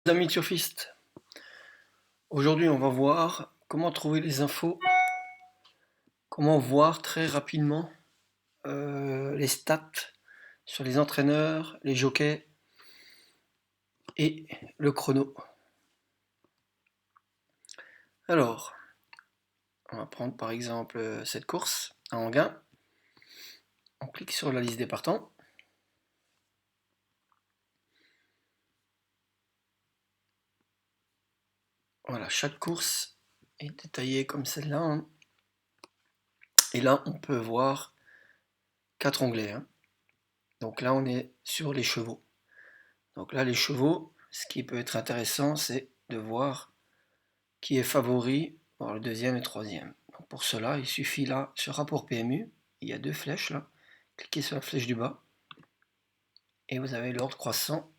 Amis turfistes, aujourd'hui on va voir comment trouver les infos, comment voir très rapidement les stats sur les entraîneurs, les jockeys et le chrono. Alors, on va prendre par exemple cette course à Enghien. On clique sur la liste des partants. Voilà, chaque course est détaillée comme celle-là, hein. Et là, on peut voir 4 onglets, hein. Donc là, on est sur les chevaux. Donc là, les chevaux, ce qui peut être intéressant, c'est de voir qui est favori pour le deuxième et troisième. Donc pour cela, il suffit là, sur rapport PMU, il y a deux flèches là. Cliquez sur la flèche du bas et vous avez l'ordre croissant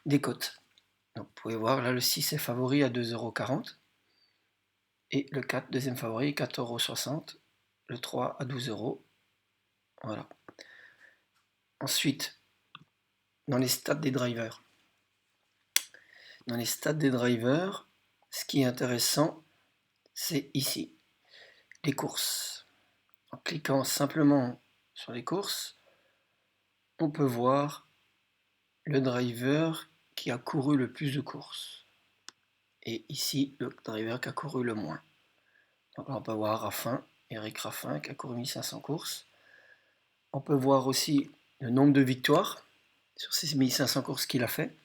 des cotes. Donc vous pouvez voir là, le 6 est favori à 2,40 € et le 4, deuxième favori, 4,60 €, le 3 à 12 €. Voilà. Ensuite, dans les stats des drivers. Dans les stats des drivers, ce qui est intéressant, c'est ici, les courses. En cliquant simplement sur les courses, on peut voir le driver qui a couru le plus de courses. Et ici, le driver qui a couru le moins. Donc là, on peut voir Raffin, Eric Raffin, qui a couru 1500 courses. On peut voir aussi le nombre de victoires sur ces 1500 courses qu'il a fait.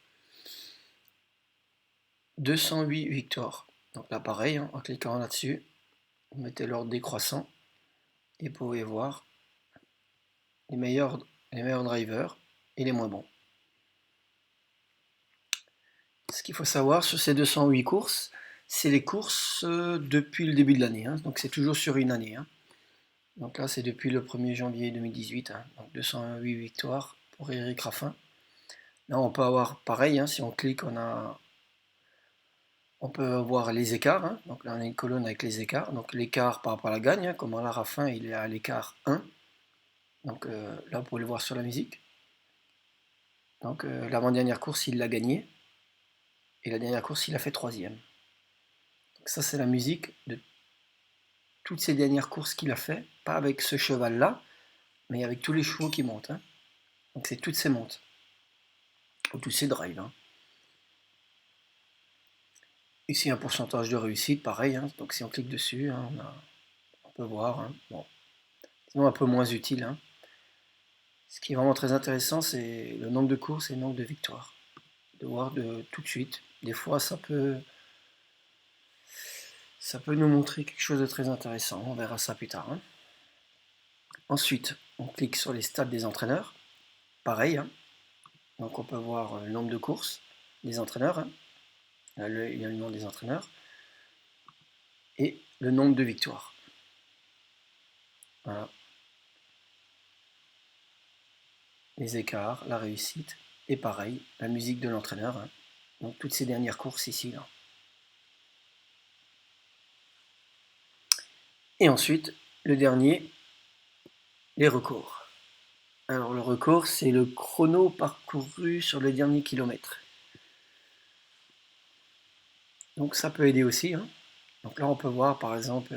208 victoires. Donc là, pareil, hein, en cliquant là-dessus, vous mettez l'ordre décroissant et vous pouvez voir les meilleurs drivers et les moins bons. Ce qu'il faut savoir sur ces 208 courses, c'est les courses depuis le début de l'année, hein. Donc c'est toujours sur une année, hein. Donc là c'est depuis le 1er janvier 2018, hein. Donc 208 victoires pour Eric Raffin. Là on peut avoir pareil, hein, si on clique on peut voir les écarts, hein. Donc là on a une colonne avec les écarts, donc l'écart par rapport à la gagne, hein, comme là Raffin il est à l'écart 1. Donc là vous pouvez le voir sur la musique. Donc l'avant-dernière course il l'a gagné, et la dernière course il a fait 3e. Donc ça c'est la musique de toutes ces dernières courses qu'il a fait, pas avec ce cheval-là, mais avec tous les chevaux qui montent, hein. Donc c'est toutes ces montes, ou tous ces drives, hein. Ici un pourcentage de réussite, pareil, hein. Donc si on clique dessus, hein, on peut voir, hein. Bon. Sinon un peu moins utile, hein. Ce qui est vraiment très intéressant, c'est le nombre de courses et le nombre de victoires. De voir tout de suite. Des fois ça peut nous montrer quelque chose de très intéressant, on verra ça plus tard, hein. Ensuite, on clique sur les stats des entraîneurs, pareil, hein. Donc on peut voir le nombre de courses des entraîneurs, hein. Là, il y a le nom des entraîneurs et le nombre de victoires. Voilà. Les écarts, la réussite et pareil, la musique de l'entraîneur, hein. Donc toutes ces dernières courses ici, là. Et ensuite, le dernier, les records. Alors le record, c'est le chrono parcouru sur le dernier kilomètre. Donc ça peut aider aussi, hein. Donc là, on peut voir par exemple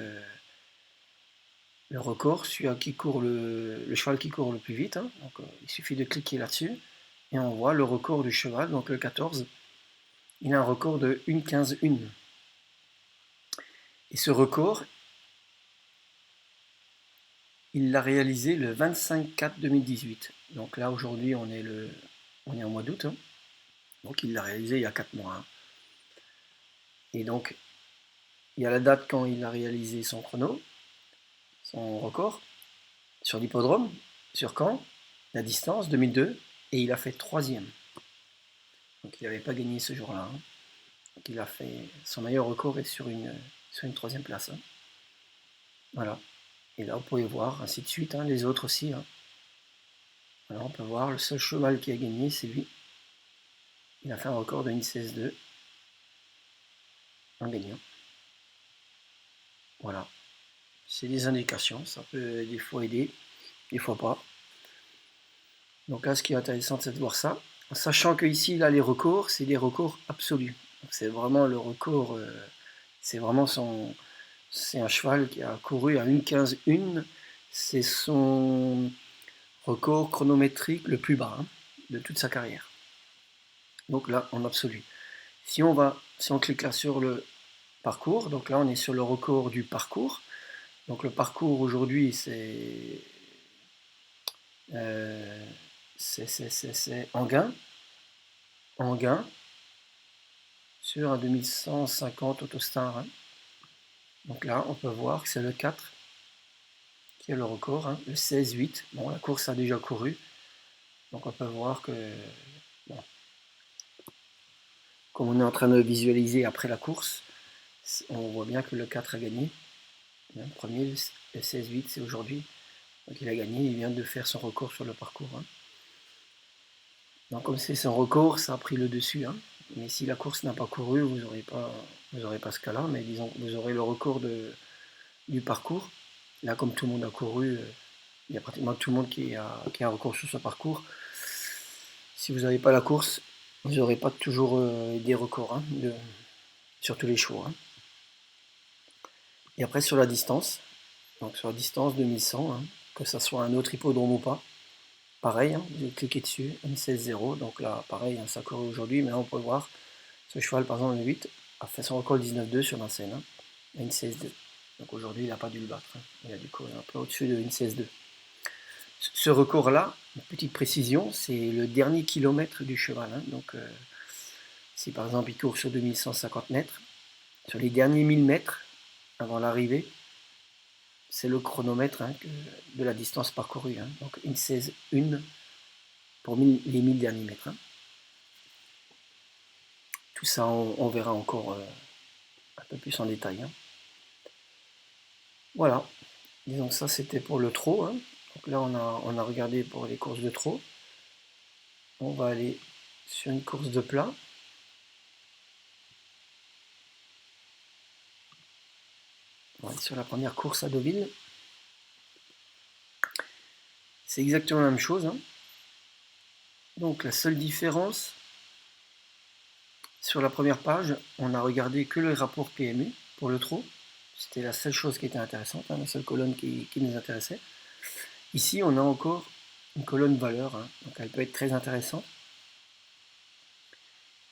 le record, celui qui court le cheval qui court le plus vite, hein. Donc il suffit de cliquer là-dessus et on voit le record du cheval, donc le 14. Il a un record de 1,15,1. Et ce record, il l'a réalisé le 25/4/2018. Donc là, aujourd'hui, on est en mois d'août, hein. Donc il l'a réalisé il y a 4 mois, hein. Et donc, il y a la date quand il a réalisé son chrono, son record, sur l'hippodrome, sur Caen, la distance, 2002, et il a fait 3e. Donc il n'avait pas gagné ce jour-là, hein. Donc il a fait, son meilleur record est sur une 3e place, hein. Voilà. Et là, vous pouvez voir, ainsi de suite, hein, les autres aussi, hein. Alors on peut voir, le seul cheval qui a gagné, c'est lui. Il a fait un record de 1,16,2 en gagnant. Voilà. C'est des indications, ça peut des fois aider, des fois pas. Donc là, ce qui est intéressant, c'est de voir ça. En sachant que ici, là, les recours, c'est des recours absolus. C'est vraiment le record, c'est vraiment c'est un cheval qui a couru à 1,15,1. C'est son record chronométrique le plus bas, hein, de toute sa carrière. Donc là, en absolu. Si on clique là sur le parcours, donc là on est sur le record du parcours. Donc le parcours aujourd'hui euh, c'est en gain sur un 2150 Autostar, hein. Donc là on peut voir que c'est le 4 qui est le record, hein, le 16,8. Bon, la course a déjà couru, donc on peut voir que, bon, comme on est en train de visualiser après la course, on voit bien que le 4 a gagné. Le premier, le 16,8, c'est aujourd'hui. Donc il a gagné, il vient de faire son record sur le parcours, hein. Donc comme c'est son record, ça a pris le dessus, hein. Mais si la course n'a pas couru, vous n'aurez pas ce cas-là. Mais disons que vous aurez le record du parcours. Là, comme tout le monde a couru, il y a pratiquement tout le monde qui a un record sur ce parcours. Si vous n'avez pas la course, vous n'aurez pas toujours des records, hein, sur tous les chevaux, hein. Et après sur la distance, donc sur la distance 2100, hein, que ça soit un autre hippodrome ou pas, pareil, hein, vous cliquez dessus, N16.0, donc là pareil, hein, ça court aujourd'hui, mais là on peut voir, ce cheval par exemple le 8 a fait son record 19.2 sur Vincennes, hein, N16.2. Donc aujourd'hui il n'a pas dû le battre, hein. Il a dû courir un peu au-dessus de N16.2. Ce record-là, une petite précision, c'est le dernier kilomètre du cheval, hein. Donc si par exemple il court sur 2150 mètres, sur les derniers 1000 mètres avant l'arrivée, c'est le chronomètre, hein, de la distance parcourue, hein. Donc une 16.1 pour les 1000 derniers mètres, hein. Tout ça, on verra encore un peu plus en détail, hein. Voilà, disons ça c'était pour le trot, hein. Donc là on a regardé pour les courses de trot. On va aller sur une course de plat. On va aller sur la première course à Deauville. C'est exactement la même chose, hein. Donc la seule différence, sur la première page, on a regardé que le rapport PMU pour le trot. C'était la seule chose qui était intéressante, hein, la seule colonne qui nous intéressait. Ici, on a encore une colonne valeur, hein, donc elle peut être très intéressante.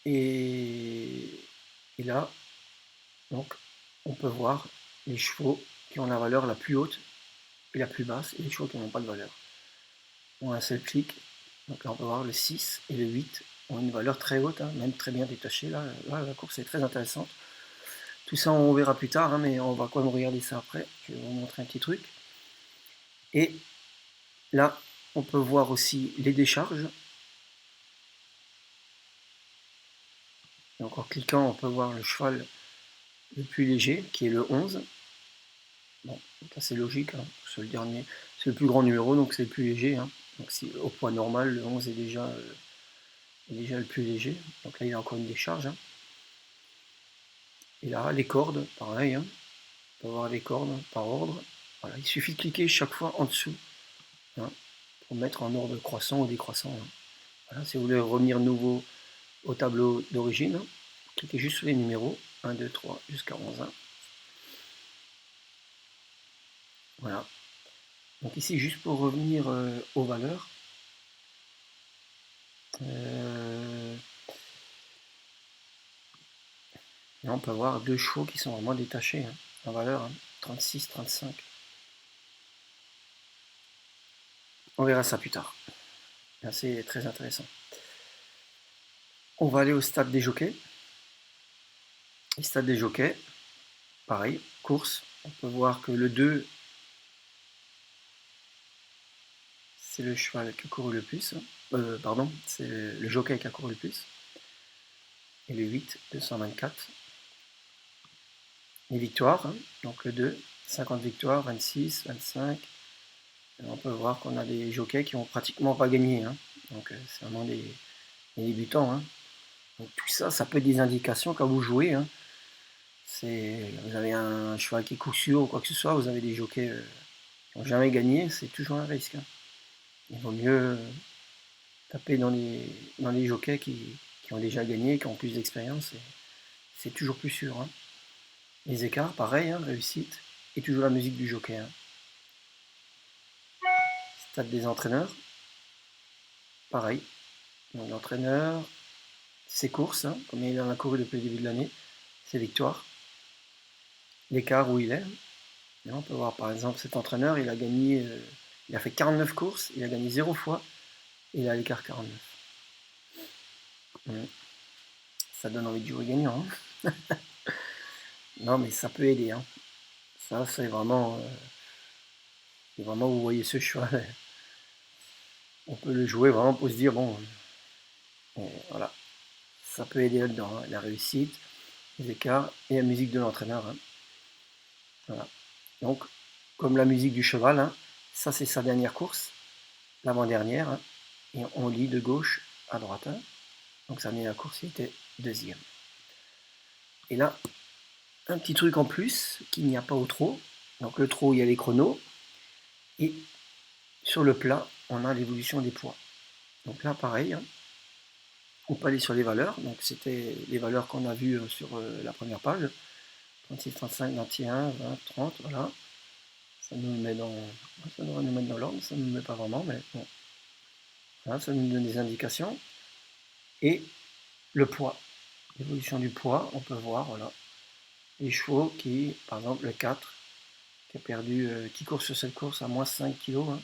Et là, donc, on peut voir les chevaux qui ont la valeur la plus haute et la plus basse, et les chevaux qui n'ont pas de valeur. On a un seul clic, donc là on peut voir le 6 et le 8 ont une valeur très haute, hein, même très bien détachée. Là, la course est très intéressante. Tout ça on verra plus tard, hein, mais on va quand même regarder ça après. Je vais vous montrer un petit truc. Et là, on peut voir aussi les décharges. Donc en cliquant, on peut voir le cheval le plus léger, qui est le 11. Bon, ça c'est logique, hein, c'est le dernier, c'est le plus grand numéro, donc c'est le plus léger, hein. Donc si, au poids normal, le 11 est déjà le plus léger. Donc là, il y a encore une décharge, hein. Et là, les cordes, pareil, hein. On peut voir les cordes par ordre. Voilà, il suffit de cliquer chaque fois en dessous, hein, pour mettre en ordre croissant ou décroissant, hein. Voilà, si vous voulez revenir nouveau au tableau d'origine, hein, cliquez juste sur les numéros 1, 2, 3 jusqu'à 11. Hein. Voilà. Donc ici, juste pour revenir aux valeurs, là, on peut voir deux chevaux qui sont vraiment détachés, hein, en valeur, hein, 36, 35. On verra ça plus tard. Là, c'est très intéressant. On va aller au stade des jockeys. Le stade des jockeys, pareil, course. On peut voir que le 2, c'est le cheval qui a couru le plus. Pardon, c'est le jockey qui a couru le plus. Et le 8, 224. Les victoires, hein, donc le 2, 50 victoires, 26, 25. Et on peut voir qu'on a des jockeys qui n'ont pratiquement pas gagné, hein. Donc c'est vraiment des débutants, hein. Donc tout ça, ça peut être des indications quand vous jouez, hein. Vous avez un cheval qui est coup sûr ou quoi que ce soit, vous avez des jockeys qui n'ont jamais gagné, c'est toujours un risque, hein. Il vaut mieux taper dans les jockeys qui ont déjà gagné, qui ont plus d'expérience, c'est toujours plus sûr. Hein. Les écarts, pareil, hein, réussite, et toujours la musique du jockey. Hein. Stade des entraîneurs, pareil. Donc l'entraîneur, ses courses, hein, comme il en a couru depuis le début de l'année, ses victoires, l'écart où il est. Et on peut voir par exemple cet entraîneur, il a gagné, il a fait 49 courses, il a gagné 0 fois, et il a l'écart 49. Ça donne envie de jouer gagnant. Hein. Non mais ça peut aider. Hein. Ça c'est vraiment vous voyez ce cheval. On peut le jouer vraiment pour se dire bon, voilà, ça peut aider là-dedans. Hein. La réussite, les écarts et la musique de l'entraîneur. Hein. Voilà. Donc, comme la musique du cheval, hein, ça c'est sa dernière course, l'avant-dernière, hein, et on lit de gauche à droite. Hein. Donc sa dernière course, il était deuxième. Et là, un petit truc en plus qu'il n'y a pas au trot. Donc le trot, il y a les chronos, et sur le plat, on a l'évolution des poids. Donc là, pareil, hein, on peut aller sur les valeurs. Donc c'était les valeurs qu'on a vues sur la première page. 36, 35, 21, 20, 30, voilà. Ça nous met dans. Ça devrait nous mettre dans l'ordre, ça ne nous met pas vraiment, mais bon. Voilà, ça nous donne des indications. Et le poids. L'évolution du poids, on peut voir, voilà. Les chevaux qui, par exemple, le 4, qui a perdu, qui court sur cette course à moins 5 kg, hein.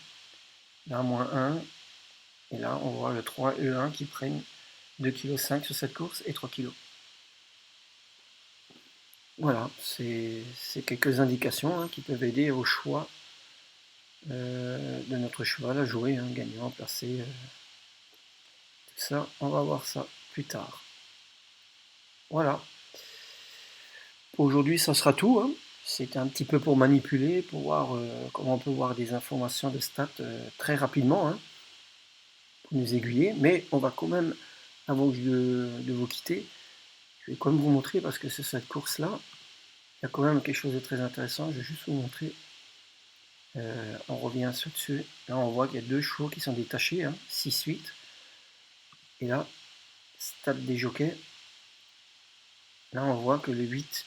Là, moins 1. Et là, on voit le 3 E1 qui prennent 2,5 kg sur cette course et 3 kg. Voilà, c'est quelques indications hein, qui peuvent aider au choix de notre cheval à jouer, hein, gagnant, placé, tout ça, on va voir ça plus tard. Voilà. Aujourd'hui, ça sera tout. Hein. C'était un petit peu pour manipuler, pour voir comment on peut voir des informations de stats très rapidement, hein, pour nous aiguiller. Mais on va quand même, avant de vous quitter, je vais quand même vous montrer, parce que c'est cette course-là, il y a quand même quelque chose de très intéressant. Je vais juste vous montrer. On revient sur dessus. Là, on voit qu'il y a deux chevaux qui sont détachés, hein, 6-8. Et là, stade des jockeys. Là, on voit que le 8,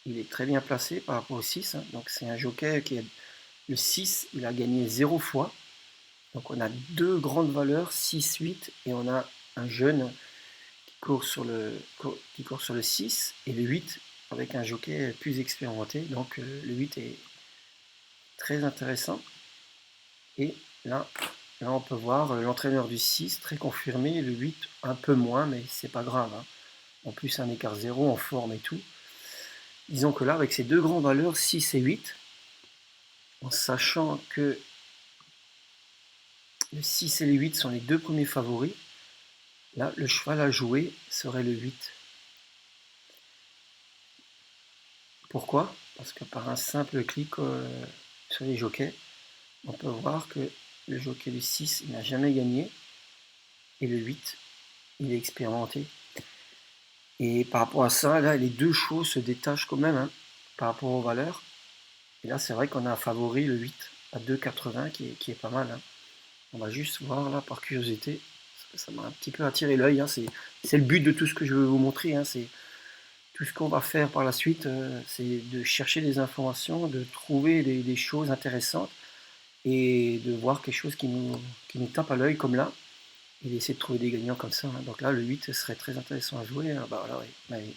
il est très bien placé par rapport au 6. Hein. Donc, c'est un jockey qui est le 6, il a gagné 0 fois. Donc, on a deux grandes valeurs, 6-8, et on a un jeune qui court sur le 6 et le 8 avec un jockey plus expérimenté. Donc, le 8 est très intéressant. Et là, on peut voir l'entraîneur du 6 très confirmé, le 8 un peu moins, mais c'est pas grave. Hein. En plus, un écart 0 en forme et tout. Disons que là, avec ces deux grandes valeurs, 6 et 8, en sachant que le 6 et le 8 sont les deux premiers favoris, là, le cheval à jouer serait le 8. Pourquoi? Parce que par un simple clic sur les jockeys, on peut voir que le jockey du 6, il n'a jamais gagné, et le 8, il est expérimenté. Et par rapport à ça, là, les deux chevaux se détachent quand même hein, par rapport aux valeurs. Et là, c'est vrai qu'on a un favori, le 8, à 2,80, qui est pas mal. Hein. On va juste voir là, par curiosité, parce que ça m'a un petit peu attiré l'œil. Hein. C'est le but de tout ce que je veux vous montrer. Hein. C'est tout ce qu'on va faire par la suite, c'est de chercher des informations, de trouver des choses intéressantes et de voir quelque chose qui nous tape à l'œil comme là. Et d'essayer de trouver des gagnants comme ça. Hein. Donc là, le 8 serait très intéressant à jouer. Hein. Bah, voilà, oui. Bah, oui.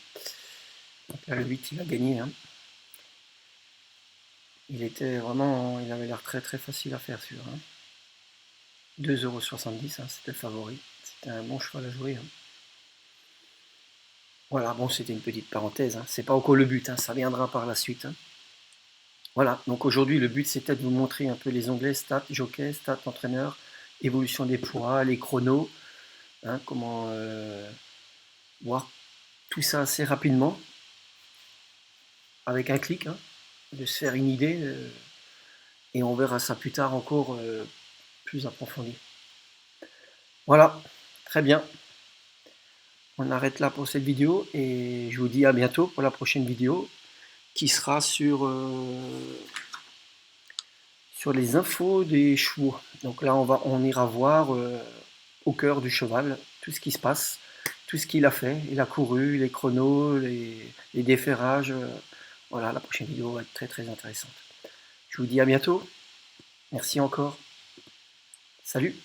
Donc là, le 8, il a gagné. Hein. Il avait l'air très très facile à faire sûr. Hein. 2,70 €, hein, c'était le favori. C'était un bon cheval à jouer. Hein. Voilà, bon, c'était une petite parenthèse. Hein. C'est pas encore le but, hein. Ça viendra par la suite. Hein. Voilà, donc aujourd'hui, le but c'était de vous montrer un peu les onglets stats, jockey, stats, entraîneur, évolution des poids, les chronos, hein, comment voir tout ça assez rapidement, avec un clic, hein, de se faire une idée, et on verra ça plus tard encore plus approfondi. Voilà, très bien. On arrête là pour cette vidéo et je vous dis à bientôt pour la prochaine vidéo qui sera sur sur les infos des chevaux. Donc là, on ira voir au cœur du cheval tout ce qui se passe, tout ce qu'il a fait. Il a couru, les chronos, les déferrages. Voilà, la prochaine vidéo va être très très intéressante. Je vous dis à bientôt. Merci encore. Salut!